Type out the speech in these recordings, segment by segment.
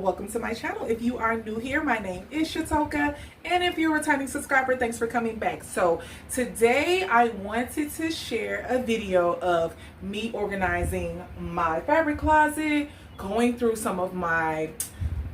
welcome to my channel. If you are new here, my name is Shatoka, and if you're a returning subscriber, thanks for coming back. So today I wanted to share a video of me organizing my fabric closet, going through some of my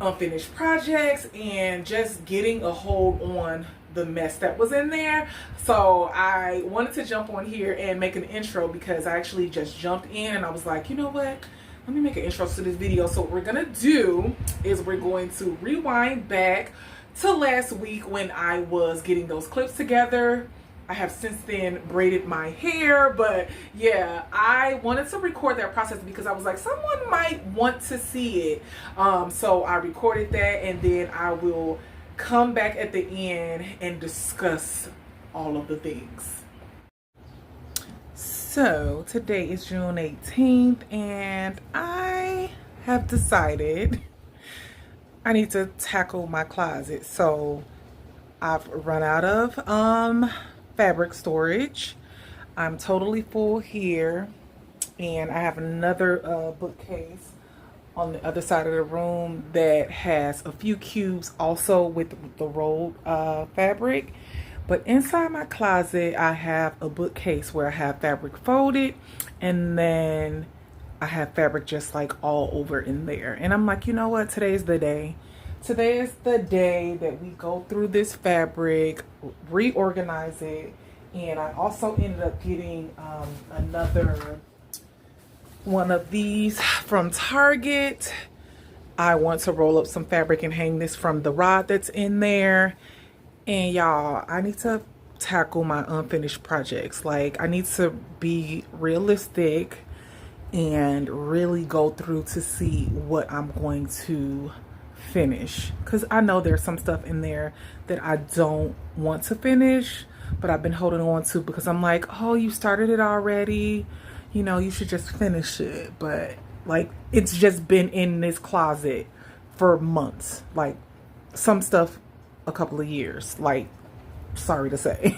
unfinished projects, and just getting a hold on the mess that was in there. So I wanted to jump on here and make an intro because I actually just jumped in and I was like, you know what? Let me make an intro to this video. So what we're gonna do is we're going to rewind back to last week when I was getting those clips together. I have since then braided my hair, but yeah, I wanted to record that process because I was like, someone might want to see it. So I recorded that, and then I will come back at the end and discuss all of the things. So today is June 18th and I have decided I need to tackle my closet. So I've run out of fabric storage. I'm totally full here, and I have another bookcase on the other side of the room that has a few cubes also with the rolled fabric. But inside my closet, I have a bookcase where I have fabric folded, and then I have fabric just like all over in there. And I'm like, you know what? Today's the day. Today is the day that we go through this fabric, reorganize it. And I also ended up getting another one of these from Target. I want to roll up some fabric and hang this from the rod that's in there. And y'all, I need to tackle my unfinished projects. Like, I need to be realistic and really go through to see what I'm going to finish. Because I know there's some stuff in there that I don't want to finish, but I've been holding on to because I'm like, oh, you started it already. You know, you should just finish it. But like, it's just been in this closet for months. Like, some stuff a couple of years, like, sorry to say.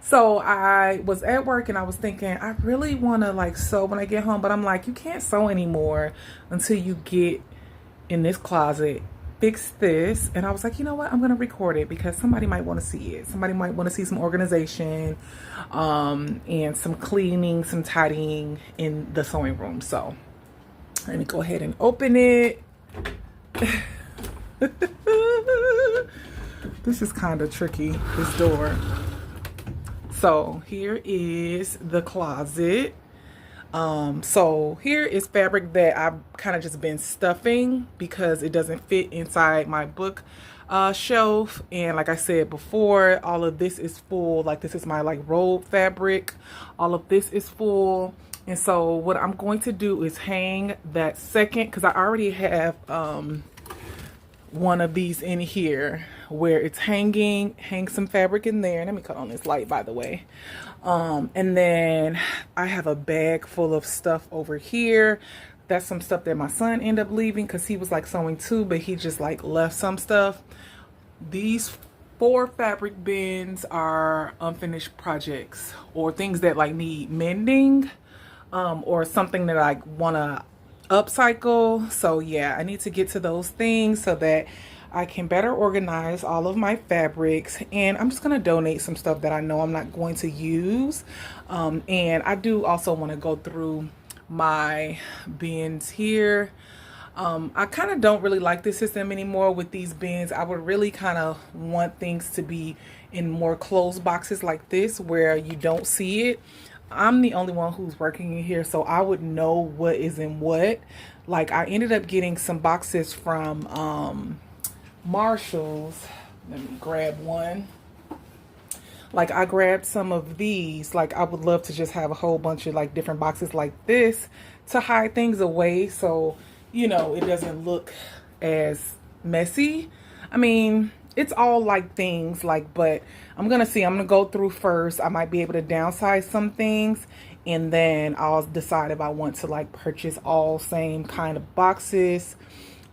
So I was at work and I was thinking, I really want to like sew when I get home, but I'm like, you can't sew anymore until you get in this closet, fix this. And I was like, you know what, I'm gonna record it because somebody might want to see it. Somebody might want to see some organization and some cleaning, some tidying in the sewing room. So let me go ahead and open it. This is kind of tricky, this door. So here is the closet. So here is fabric that I've kind of just been stuffing because it doesn't fit inside my book shelf. And like I said before, all of this is full. Like, this is my like rolled fabric. All of this is full. And so what I'm going to do is hang that second, because I already have one of these in here where it's hanging. Hang some fabric in there. Let me cut on this light, by the way. And then I have a bag full of stuff over here. That's some stuff that my son ended up leaving because he was like sewing too, but he just like left some stuff. These 4 fabric bins are unfinished projects or things that like need mending, or something that I want to upcycle. So yeah, I need to get to those things so that I can better organize all of my fabrics. And I'm just going to donate some stuff that I know I'm not going to use. And I do also want to go through my bins here. I kind of don't really like this system anymore with these bins. I would really kind of want things to be in more closed boxes like this where you don't see it. I'm the only one who's working in here, so I would know what is in what. Like, I ended up getting some boxes from Marshall's. Let me grab one. Like, I grabbed some of these. Like, I would love to just have a whole bunch of like different boxes like this to hide things away, so you know it doesn't look as messy. I mean, it's all like things like, but I'm gonna see. I'm gonna go through first. I might be able to downsize some things, and then I'll decide if I want to like purchase all same kind of boxes,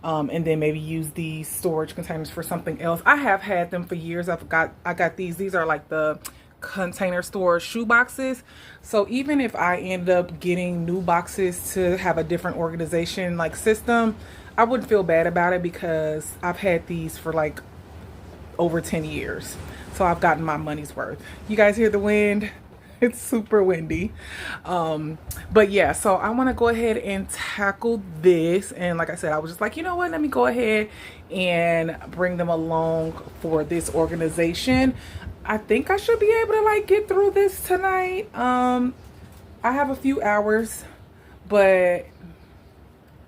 and then maybe use these storage containers for something else. I have had them for years. I got these are like the container store shoe boxes. So even if I end up getting new boxes to have a different organization like system, I wouldn't feel bad about it because I've had these for like over 10 years. So I've gotten my money's worth. You guys hear the wind? It's super windy. But yeah, so I want to go ahead and tackle this. And like I said, I was just like, you know what? Let me go ahead and bring them along for this organization. I think I should be able to like get through this tonight. I have a few hours, but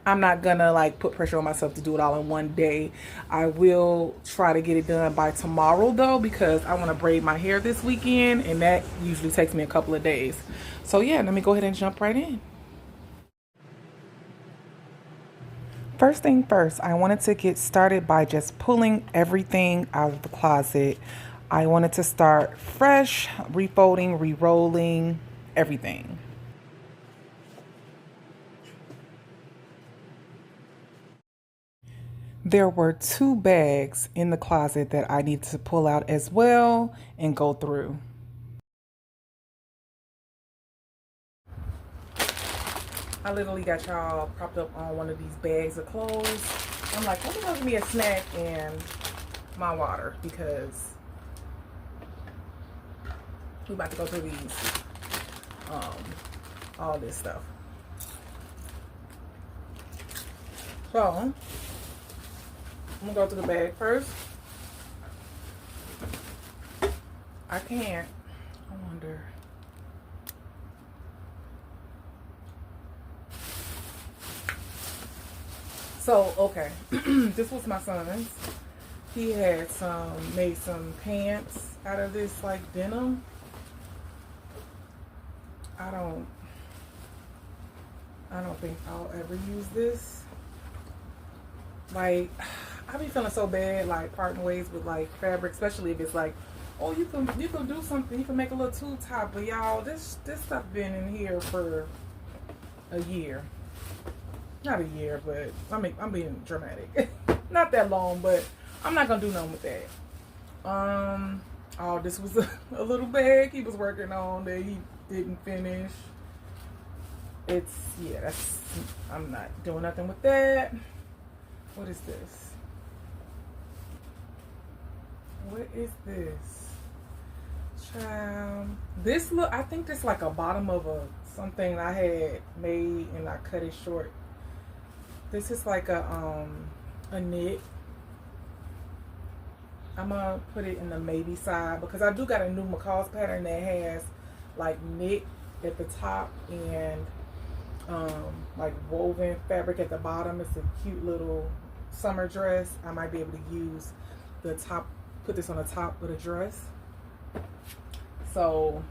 I'm not gonna like put pressure on myself to do it all in one day. I will try to get it done by tomorrow though, because I want to braid my hair this weekend, and that usually takes me a couple of days. So yeah, let me go ahead and jump right in. First thing first, I wanted to get started by just pulling everything out of the closet. I wanted to start fresh, refolding, re-rolling, everything. There were 2 bags in the closet that I need to pull out as well and go through. I literally got y'all propped up on one of these bags of clothes. I'm like, let me go get me a snack and my water because we're about to go through these, all this stuff. So, I'm gonna go to the bag first. I can't. I wonder. So, okay. This was my son's. He had made some pants out of this like denim. I don't think I'll ever use this. Like, I be feeling so bad like parting ways with like fabric, especially if it's like, oh, you can do something, you can make a little tube top, but y'all, this stuff been in here for a year. Not a year, but I'm being dramatic. Not that long, but I'm not gonna do nothing with that. Oh, this was a little bag he was working on that he didn't finish. I'm not doing nothing with that. What is this? What is this? Child. I think this like a bottom of something I had made and I cut it short. This is like a knit. I'm gonna put it in the maybe side because I do got a new McCall's pattern that has like knit at the top and like woven fabric at the bottom. It's a cute little summer dress. I might be able to use the top, put this on the top of the dress. So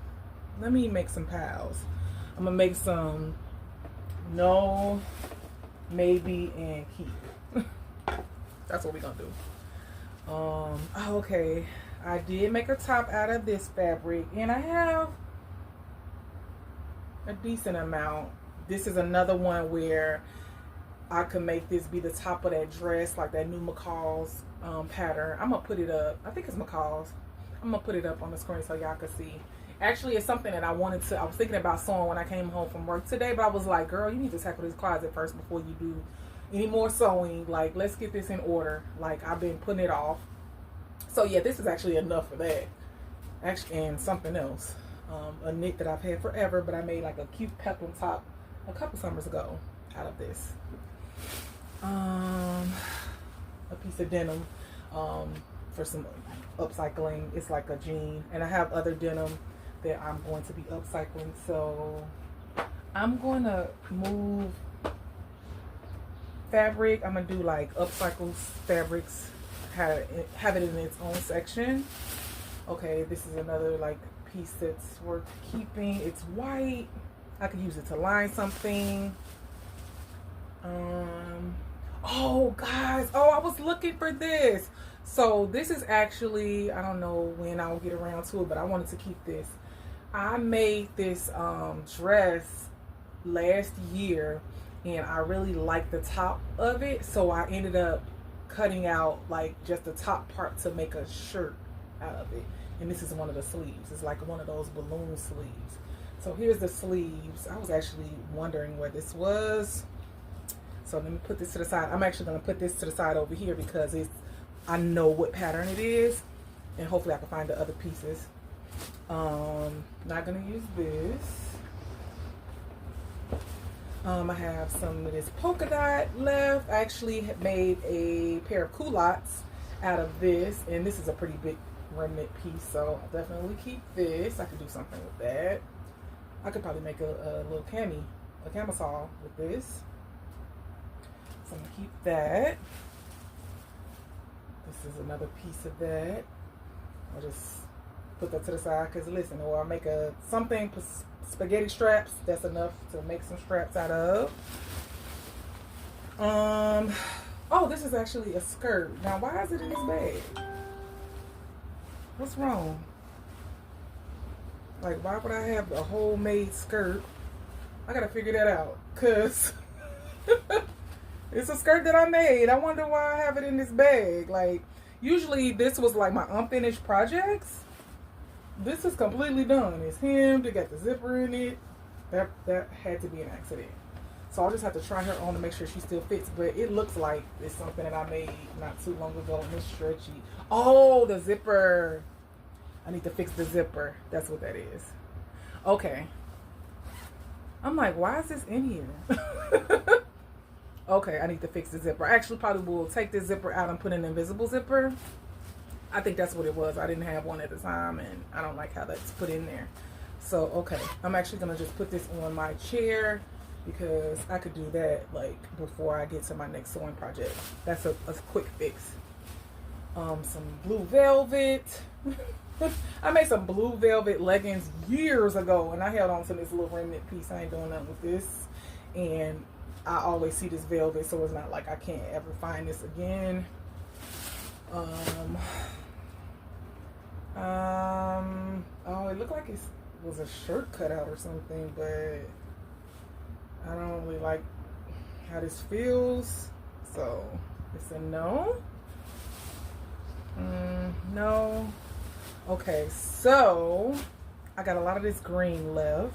let me make some piles. I'm gonna make some no, maybe, and keep. That's what we're gonna do. Okay, I did make a top out of this fabric and I have a decent amount. This is another one where I could make this be the top of that dress, like that new McCall's pattern. I'm gonna put it up. I think it's McCall's. I'm gonna put it up on the screen so y'all can see. Actually, it's something that I was thinking about sewing when I came home from work today, but I was like, girl, you need to tackle this closet first before you do any more sewing. Like, let's get this in order. Like, I've been putting it off. So yeah, this is actually enough for that. Actually, and something else. A knit that I've had forever, but I made like a cute peplum top a couple summers ago out of this. A piece of denim for some upcycling. It's like a jean, and I have other denim that I'm going to be upcycling. So I'm going to move fabric. I'm gonna do like upcycled fabrics, have it in its own section. Okay, this is another like piece that's worth keeping. It's white. I could use it to line something. Oh guys, I was looking for this. So this is actually, I don't know when I'll get around to it, but I wanted to keep this. I made this dress last year and I really liked the top of it, so I ended up cutting out like just the top part to make a shirt out of it. And this is one of the sleeves. It's like one of those balloon sleeves. So here's the sleeves. I was actually wondering where this was. So let me put this to the side. I'm actually going to put this to the side over here because I know what pattern it is, and hopefully I can find the other pieces. Not going to use this. I have some of this polka dot left. I actually made a pair of culottes out of this, and this is a pretty big remnant piece, so I'll definitely keep this. I could do something with that. I could probably make a little camisole with this. So I'm gonna keep that. This is another piece of that. I'll just put that to the side because listen, or I'll make something spaghetti straps. That's enough to make some straps out of. Oh, this is actually a skirt. Now, why is it in this bag? What's wrong? Like, why would I have a homemade skirt? I gotta figure that out, cause it's a skirt that I made. I wonder why I have it in this bag. Like, usually this was like my unfinished projects. This is completely done. It's hemmed. It got the zipper in it. That had to be an accident. So I'll just have to try her on to make sure she still fits. But it looks like it's something that I made not too long ago, and it's stretchy. Oh, the zipper. I need to fix the zipper. That's what that is. Okay. I'm like, why is this in here? Okay, I need to fix the zipper. I actually probably will take this zipper out and put an invisible zipper. I think that's what it was. I didn't have one at the time, and I don't like how that's put in there. So, okay. I'm actually going to just put this on my chair because I could do that, like, before I get to my next sewing project. That's a quick fix. Some blue velvet. I made some blue velvet leggings years ago, and I held on to this little remnant piece. I ain't doing nothing with this. And I always see this velvet, so it's not like I can't ever find this again. Oh, it looked like it was a shirt cutout or something, but I don't really like how this feels, so it's a no. No. Okay, so I got a lot of this green left.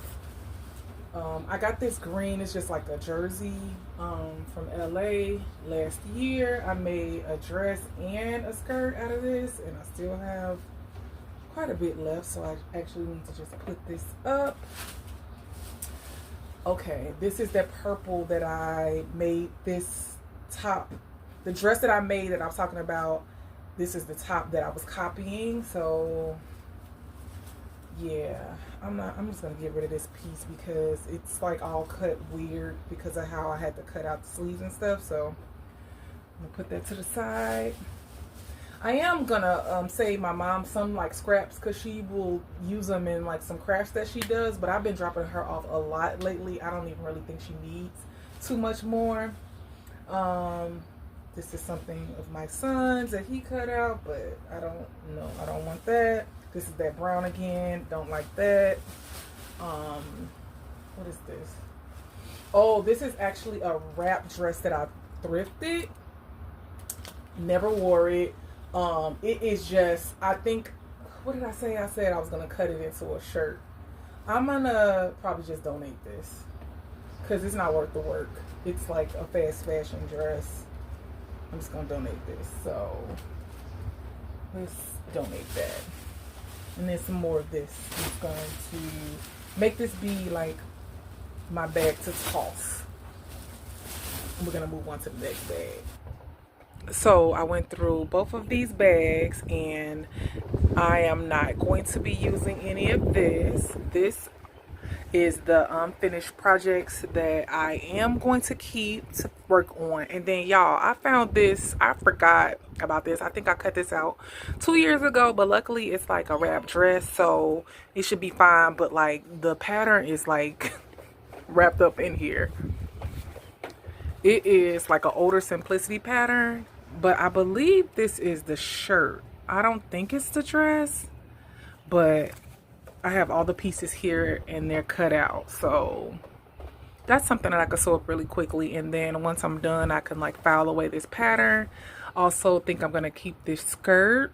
I got this green, it's just like a jersey from LA last year. I made a dress and a skirt out of this, and I still have quite a bit left, so I actually need to just put this up. Okay, this is that purple that I made this top. The dress that I made that I was talking about, this is the top that I was copying, so yeah, I'm just gonna get rid of this piece because it's like all cut weird because of how I had to cut out the sleeves and stuff. So I'm gonna put that to the side. I am gonna save my mom some like scraps because she will use them in like some crafts that she does, but I've been dropping her off a lot lately. I don't even really think she needs too much more. This is something of my son's that he cut out, but I don't want that. This is that brown again. Don't like that. What is this? Oh, this is actually a wrap dress that I thrifted. Never wore it. It is just, I think, what did I say? I said I was going to cut it into a shirt. I'm going to probably just donate this because it's not worth the work. It's like a fast fashion dress. I'm just going to donate this. So let's donate that. And then some more of this. I'm just going to make this be like my bag to toss. And we're going to move on to the next bag. So I went through both of these bags and I am not going to be using any of this. This is the unfinished projects that I am going to keep to work on. And then y'all, I found this, I forgot about this. I think I cut this out 2 years ago, but luckily it's like a wrap dress, so it should be fine. But like the pattern is like wrapped up in here. It is like an older simplicity pattern, but I believe this is the shirt. I don't think it's the dress, but I have all the pieces here and they're cut out. So that's something that I could sew up really quickly. And then once I'm done, I can like file away this pattern. Also think I'm going to keep this skirt.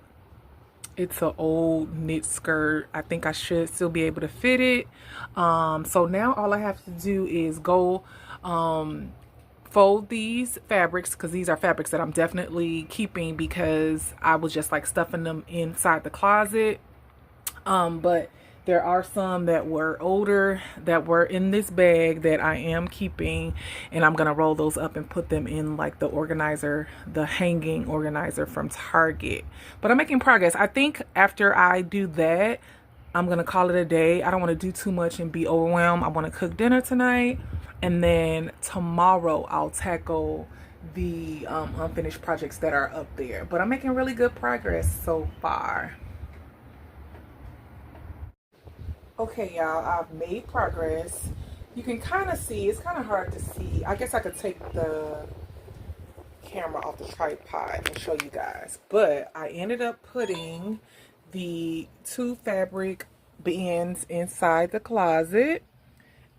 It's an old knit skirt. I think I should still be able to fit it. So now all I have to do is go fold these fabrics, because these are fabrics that I'm definitely keeping because I was just like stuffing them inside the closet. But there are some that were older that were in this bag that I am keeping, and I'm gonna roll those up and put them in like the organizer, the hanging organizer from Target. But I'm making progress. I think after I do that, I'm gonna call it a day. I don't want to do too much and be overwhelmed. I want to cook dinner tonight, and then tomorrow I'll tackle the unfinished projects that are up there. But I'm making really good progress so far. Okay, y'all, I've made progress. You can kind of see, it's kind of hard to see. I guess I could take the camera off the tripod and show you guys. But I ended up putting the 2 fabric bins inside the closet.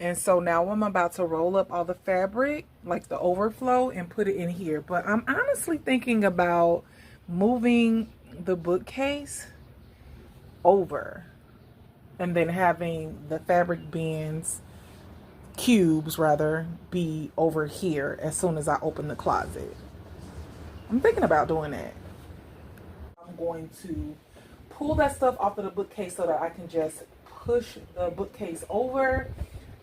And so now I'm about to roll up all the fabric, like the overflow, and put it in here. But I'm honestly thinking about moving the bookcase over and then having the fabric bins, cubes rather, be over here as soon as I open the closet. I'm thinking about doing that. I'm going to pull that stuff off of the bookcase so that I can just push the bookcase over,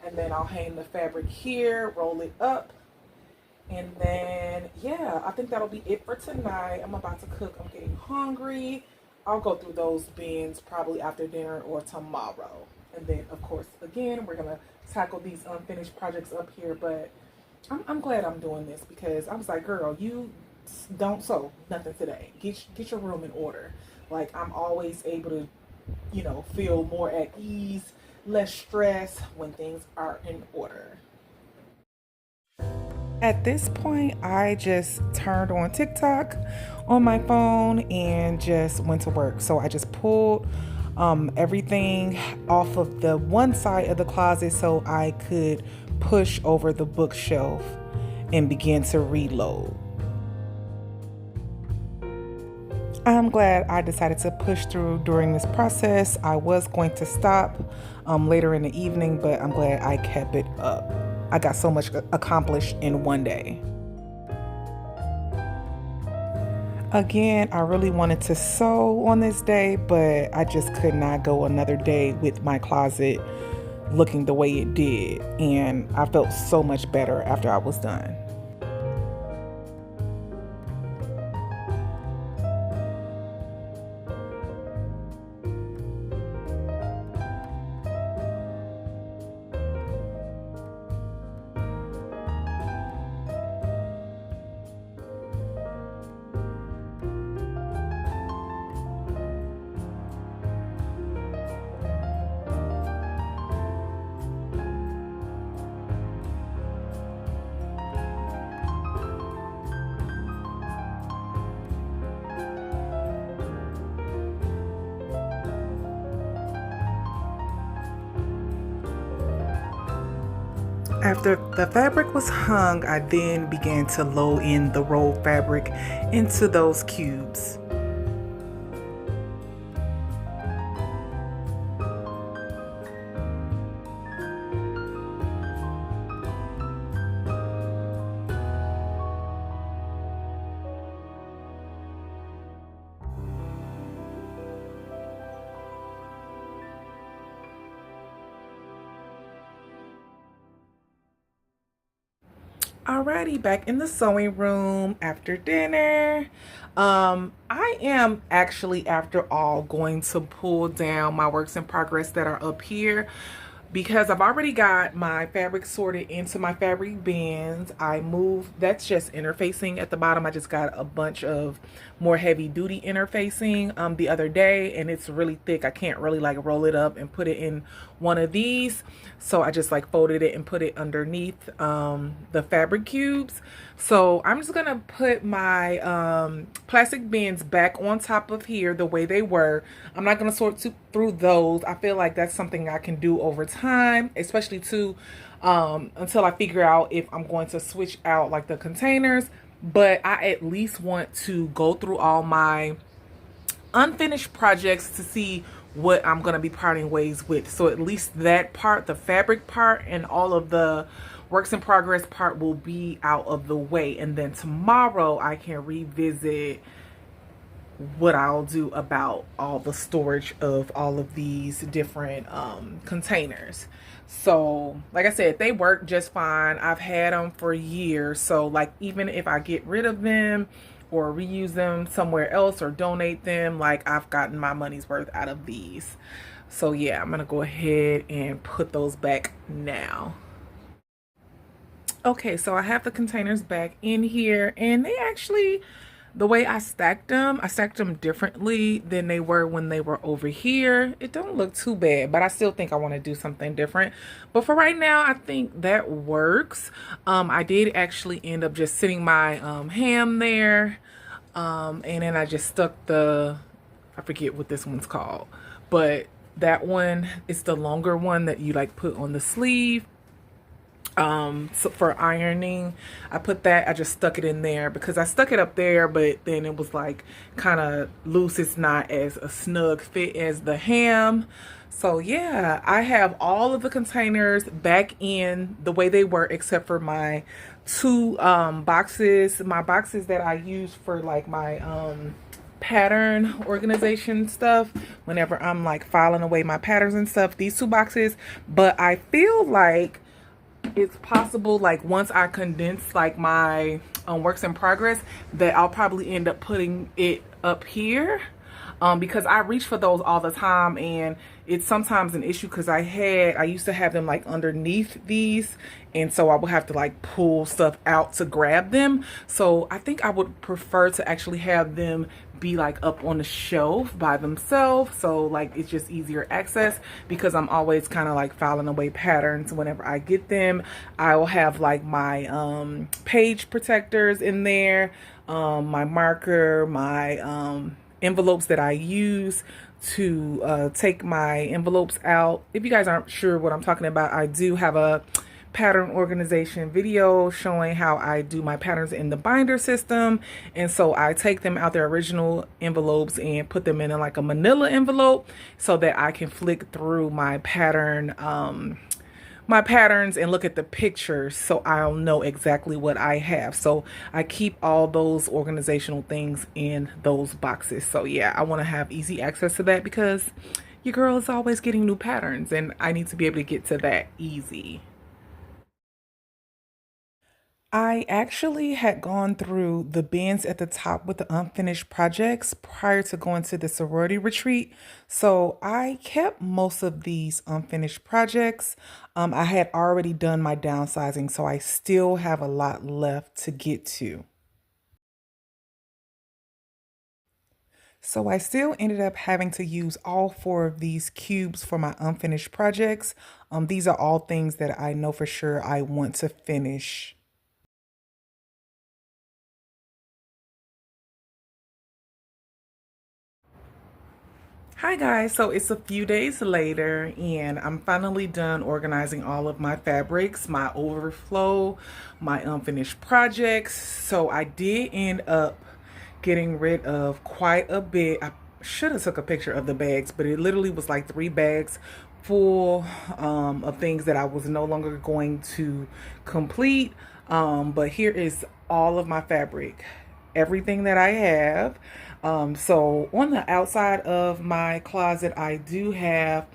and then I'll hang the fabric here, roll it up, and then yeah, I think that'll be it for tonight. I'm about to cook. I'm getting hungry. I'll go through those bins probably after dinner or tomorrow. And then, of course, again, we're going to tackle these unfinished projects up here. But I'm glad I'm doing this because I was like, girl, you don't sew nothing today. Get your room in order. Like, I'm always able to, you know, feel more at ease, less stress when things are in order. At this point, I just turned on TikTok on my phone and just went to work. So I just pulled everything off of the one side of the closet so I could push over the bookshelf and begin to reload. I'm glad I decided to push through during this process. I was going to stop later in the evening, but I'm glad I kept it up. I got so much accomplished in one day. Again, I really wanted to sew on this day, but I just could not go another day with my closet looking the way it did. And I felt so much better after I was done. After the fabric was hung, I then began to load in the rolled fabric into those cubes. Alrighty, back in the sewing room after dinner. I am actually, after all, going to pull down my works in progress that are up here because I've already got my fabric sorted into my fabric bins. I moved, that's just interfacing at the bottom. I just got a bunch of more heavy duty interfacing the other day, and it's really thick. I can't really like roll it up and put it in one of these, so I just like folded it and put it underneath the fabric cubes. So I'm just gonna put my plastic bins back on top of here the way they were. I'm not gonna sort through those. I feel like that's something I can do over time, especially too until I figure out if I'm going to switch out like the containers. But I at least want to go through all my unfinished projects to see what I'm going to be parting ways with. So at least that part, the fabric part, and all of the works in progress part will be out of the way. And then tomorrow I can revisit what I'll do about all the storage of all of these different containers. So like I said, they work just fine. I've had them for years. So like even if I get rid of them or reuse them somewhere else or donate them, like I've gotten my money's worth out of these. So yeah, I'm gonna go ahead and put those back now. Okay, so I have the containers back in here, and they actually, the way I stacked them differently than they were when they were over here. It don't look too bad, but I still think I want to do something different. But for right now, I think that works. I did actually end up just sitting my ham there, and then I just stuck the, I forget what this one's called, but that one is the longer one that you like put on the sleeve. So for ironing, I put that, I just stuck it in there because I stuck it up there, but then it was like kind of loose. It's not as a snug fit as the ham. So yeah, I have all of the containers back in the way they were, except for my two boxes, my boxes that I use for like my pattern organization stuff whenever I'm like filing away my patterns and stuff, these two boxes. But I feel like it's possible, like once I condense like my works in progress, that I'll probably end up putting it up here, because I reach for those all the time, and it's sometimes an issue because I used to have them like underneath these, and so I would have to like pull stuff out to grab them. So I think I would prefer to actually have them be like up on the shelf by themselves, so like it's just easier access, because I'm always kind of like filing away patterns whenever I get them. I will have like my page protectors in there, my marker, my envelopes that I use to take my envelopes out. If you guys aren't sure what I'm talking about, I do have a pattern organization video showing how I do my patterns in the binder system. And so I take them out their original envelopes and put them in like a manila envelope so that I can flick through my pattern, my patterns and look at the pictures so I'll know exactly what I have. So I keep all those organizational things in those boxes. So yeah, I want to have easy access to that because your girl is always getting new patterns and I need to be able to get to that easy. I actually had gone through the bins at the top with the unfinished projects prior to going to the sorority retreat. So I kept most of these unfinished projects. I had already done my downsizing, so I still have a lot left to get to. So I still ended up having to use all four of these cubes for my unfinished projects. These are all things that I know for sure I want to finish. Hi guys, so it's a few days later and I'm finally done organizing all of my fabrics, my overflow, my unfinished projects. So I did end up getting rid of quite a bit. I should have took a picture of the bags, but it literally was like 3 bags full of things that I was no longer going to complete. But here is all of my fabric, everything that I have. So on the outside of my closet, I do have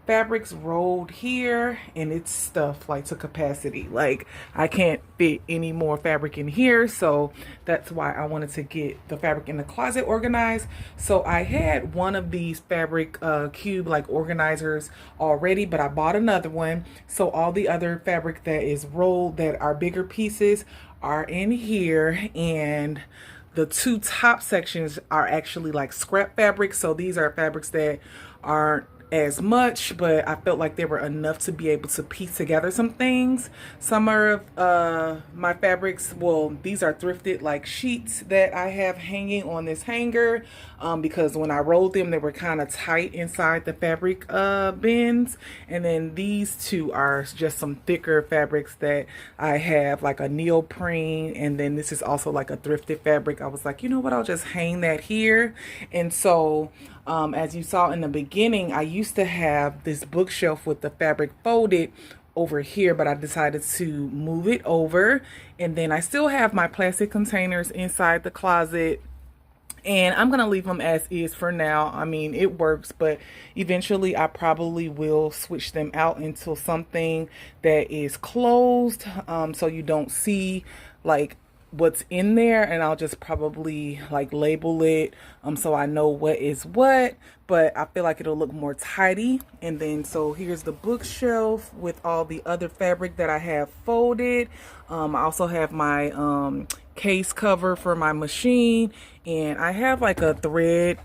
fabrics rolled here, and it's stuffed like to capacity. Like I can't fit any more fabric in here, so that's why I wanted to get the fabric in the closet organized. So I had one of these fabric cube like organizers already, but I bought another one. So all the other fabric that is rolled that are bigger pieces are in here, and the 2 top sections are actually like scrap fabric. So these are fabrics that aren't as much, but I felt like they were enough to be able to piece together some things. Some of my fabrics, well, these are thrifted like sheets that I have hanging on this hanger, because when I rolled them, they were kind of tight inside the fabric bins. And then these 2 are just some thicker fabrics that I have, like a neoprene, and then this is also like a thrifted fabric. I was like, you know what, I'll just hang that here. And so as you saw in the beginning, I used to have this bookshelf with the fabric folded over here, but I decided to move it over. And then I still have my plastic containers inside the closet, and I'm gonna leave them as is for now. I mean, it works, but eventually I probably will switch them out into something that is closed, so you don't see like what's in there, and I'll just probably like label it so I know what is what. But I feel like it'll look more tidy. And then so here's the bookshelf with all the other fabric that I have folded. I also have my case cover for my machine, and I have like a thread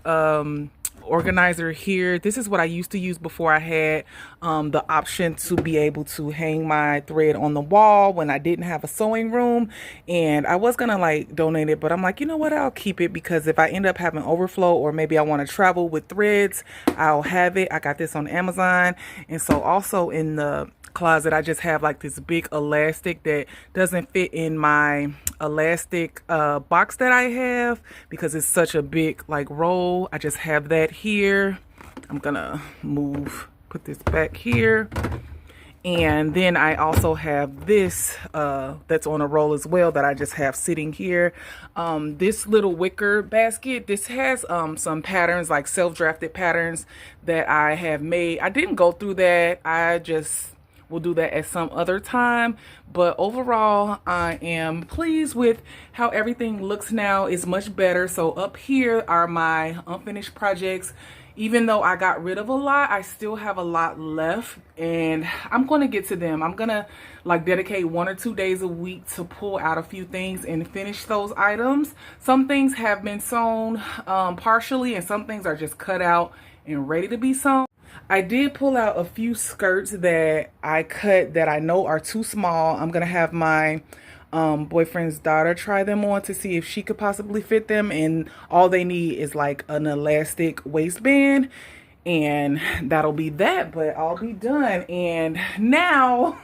organizer here. This is what I used to use before I had the option to be able to hang my thread on the wall when I didn't have a sewing room. And I was gonna like donate it, but I'm like, you know what, I'll keep it, because if I end up having overflow, or maybe I want to travel with threads, I'll have it. I got this on Amazon. And so also in the closet, I just have like this big elastic that doesn't fit in my elastic box that I have, because it's such a big like roll. I just have that here. I'm gonna put this back here. And then I also have this that's on a roll as well, that I just have sitting here. This little wicker basket, this has some patterns, like self-drafted patterns that I have made. I didn't go through that. I just will do that at some other time. But overall, I am pleased with how everything looks now. It's much better. So up here are my unfinished projects. Even though I got rid of a lot, I still have a lot left, and I'm going to get to them. I'm going to like dedicate 1 or 2 days a week to pull out a few things and finish those items. Some things have been sewn partially, and some things are just cut out and ready to be sewn. I did pull out a few skirts that I cut that I know are too small. I'm going to have my boyfriend's daughter try them on to see if she could possibly fit them. And all they need is like an elastic waistband, and that'll be that. But I'll be done. And now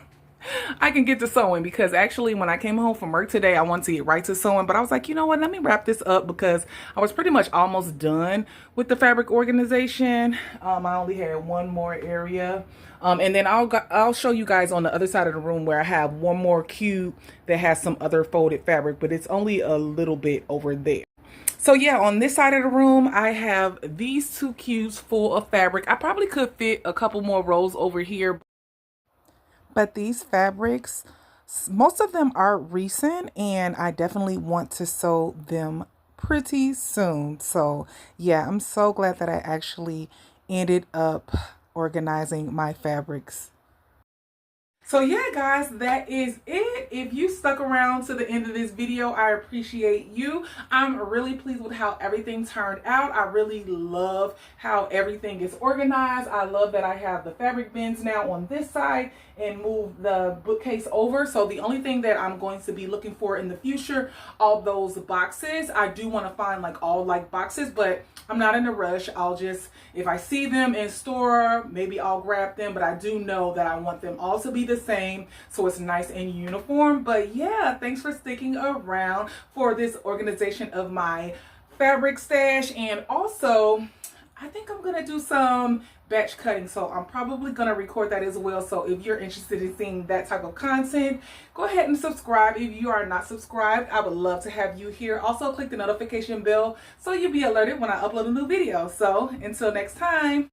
I can get to sewing, because actually when I came home from work today, I wanted to get right to sewing, but I was like, you know what, let me wrap this up, because I was pretty much almost done with the fabric organization. I only had one more area, and then I'll show you guys on the other side of the room where I have one more cube that has some other folded fabric, but it's only a little bit over there. So yeah, on this side of the room, I have these 2 cubes full of fabric. I probably could fit a couple more rows over here. But these fabrics, most of them are recent, and I definitely want to sew them pretty soon. So yeah, I'm so glad that I actually ended up organizing my fabrics. So yeah, guys, that is it. If you stuck around to the end of this video, I appreciate you. I'm really pleased with how everything turned out. I really love how everything is organized. I love that I have the fabric bins now on this side and move the bookcase over. So the only thing that I'm going to be looking for in the future, all those boxes. I do want to find like all like boxes, but I'm not in a rush. I'll just, if I see them in store, maybe I'll grab them, but I do know that I want them all to be the same, so it's nice and uniform. But yeah, thanks for sticking around for this organization of my fabric stash. And also, I think I'm gonna do some batch cutting, so I'm probably gonna record that as well. So if you're interested in seeing that type of content, go ahead and subscribe. If you are not subscribed, I would love to have you here. Also click the notification bell so you'll be alerted when I upload a new video. So until next time.